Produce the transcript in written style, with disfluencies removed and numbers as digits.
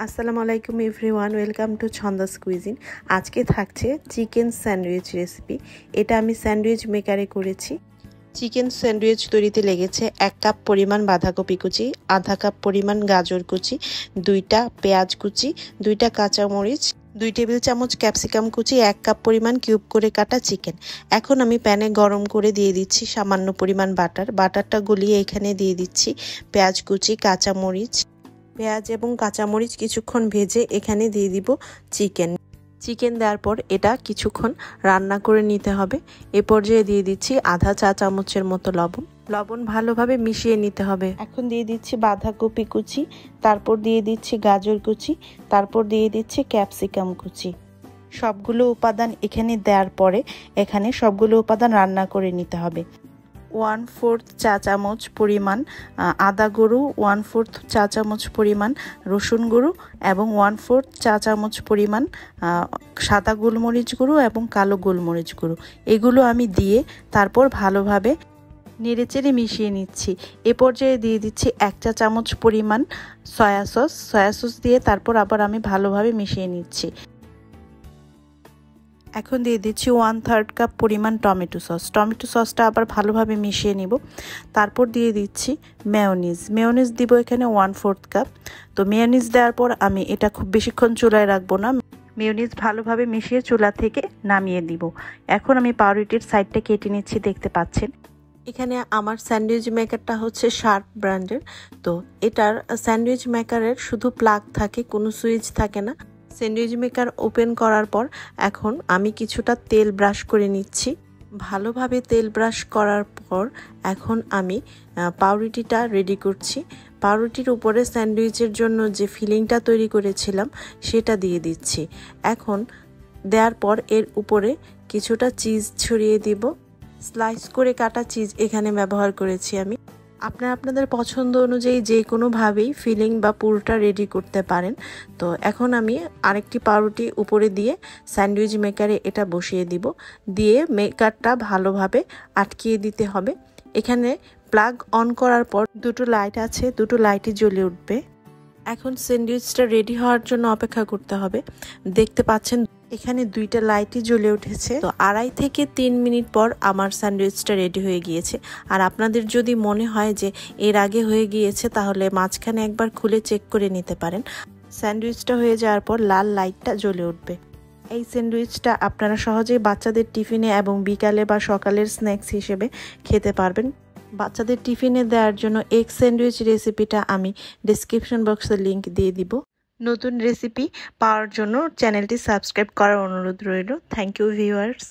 আসসালামু আলাইকুম everyone, welcome to ছন্দাস cuisine. আজকে থাকছে চিকেন স্যান্ডউইচ রেসিপি। এটা আমি স্যান্ডউইচ মেকারে করেছি। চিকেন স্যান্ডউইচ তৈরিতে লেগেছে 1 কাপ পরিমাণ বাঁধাকপি কুচি, আধা কাপ পরিমাণ গাজর কুচি, 2টা পেঁয়াজ কুচি, 2টা কাঁচামরিচ, 2 টেবিল চামচ ক্যাপসিকাম কুচি, 1 কাপ পরিমাণ কিউব করে কাটা চিকেন। এখন আমি প্যানে গরম করে দিয়ে দিচ্ছি সামান্য পরিমাণ বাটারটা গলিয়ে এখানে দিয়ে দিচ্ছি পেঁয়াজ কুচি, কাঁচামরিচ, পেঁয়াজ এবং কাঁচামরিচ কিছুক্ষণ ভেজে এখানে দিয়ে দিব চিকেন দেওয়ার পর এটা কিছুক্ষণ রান্না করে নিতে হবে। এ পর্যায়ে দিয়ে দিচ্ছি আধা চা চামচের মতো লবণ ভালোভাবে মিশিয়ে নিতে হবে। এখন দিয়ে দিচ্ছি বাঁধাকপি কুচি, তারপর দিয়ে দিচ্ছি গাজর কুচি, তারপর দিয়ে দিচ্ছি ক্যাপসিকাম কুচি। সবগুলো উপাদান এখানে দেওয়ার পরে এখানে সবগুলো উপাদান রান্না করে নিতে হবে। 1/4 চা চামচ পরিমাণ আদা গুঁড়ো, 1/4 চা চামচ পরিমাণ রসুন গুঁড়ো এবং 1/4 চা চামচ পরিমাণ সাদা গোলমরিচ গুঁড়ো এবং কালো গোলমরিচ গুঁড়ো। এগুলো আমি দিয়ে তারপর ভালোভাবে নেড়েচেড়ে মিশিয়ে নিচ্ছি। এ পর্যায়ে দিয়ে দিচ্ছি 1 চা চামচ পরিমাণ সয়া সস দিয়ে তারপর আবার আমি ভালোভাবে মিশিয়ে নিচ্ছি। এখন দিয়ে দিচ্ছি 1/3 কাপ পরিমাণ টমেটো সসটা আবার ভালোভাবে মিশিয়ে নিব। তারপর দিয়ে দিচ্ছি মেয়োনিজ দিব এখানে 1/4 কাপ। তো মেয়োনিজ দেওয়ার পর আমি এটা খুব বেশিক্ষণ চুলায় রাখবো না। মেয়োনিজ ভালোভাবে মিশিয়ে চুলা থেকে নামিয়ে দিব। এখন আমি পাউরুটির সাইডটা কেটে নিচ্ছি, দেখতে পাচ্ছেন। এখানে আমার স্যান্ডউইচ মেকারটা হচ্ছে শার্প ব্র্যান্ডের। তো এটার স্যান্ডউইচ মেকারের শুধু প্লাগ থাকে, কোনো সুইচ থাকে না। স্যান্ডউইচ মেকার ওপেন করার পর এখন আমি কিছুটা তেল ব্রাশ করে নিচ্ছি। ভালোভাবে তেল ব্রাশ করার পর এখন আমি পাউরুটিটা রেডি করছি। পাউরুটির উপরে স্যান্ডউইচের জন্য যে ফিলিংটা তৈরি করেছিলাম সেটা দিয়ে দিচ্ছি। এখন দেওয়ার পর এর উপরে কিছুটা চিজ ছড়িয়ে দিব। স্লাইস করে কাটা চিজ এখানে ব্যবহার করেছি আমি। আপনাদের পছন্দ অনুযায়ী যে কোনোভাবেই ফিলিং বা পুরটা রেডি করতে পারেন। তো এখন আমি আরেকটি পাউরুটি উপরে দিয়ে স্যান্ডউইচ মেকারে এটা বসিয়ে দিব। দিয়ে মেকারটা ভালোভাবে আটকিয়ে দিতে হবে। এখানে প্লাগ অন করার পর দুটো লাইট আছে, দুটো লাইটই জ্বলে উঠবে। এখন স্যান্ডউইচটা রেডি হওয়ার জন্য অপেক্ষা করতে হবে। দেখতে পাচ্ছেন এখানে 2টা লাইটই জ্বলে উঠেছে। তো 2.5 থেকে 3 মিনিট পর আমার স্যান্ডউইচটা রেডি হয়ে গিয়েছে। আর আপনাদের যদি মনে হয় যে এর আগে হয়ে গিয়েছে তাহলে মাঝখানে একবার খুলে চেক করে নিতে পারেন। স্যান্ডউইচটা হয়ে যাওয়ার পর লাল লাইটটা জ্বলে উঠবে। এই স্যান্ডউইচটা আপনারা সহজেই বাচ্চাদের টিফিনে এবং বিকালে বা সকালের স্ন্যাক্স হিসেবে খেতে পারবেন। বাচ্চাদের টিফিনে দেওয়ার জন্য এগ স্যান্ডউইচ রেসিপিটা আমি ডেসক্রিপশন বক্সে লিংক দিয়ে দিব। নতুন রেসিপি পাওয়ার জন্য চ্যানেলটি সাবস্ক্রাইব করার অনুরোধ রইল। Thank you viewers.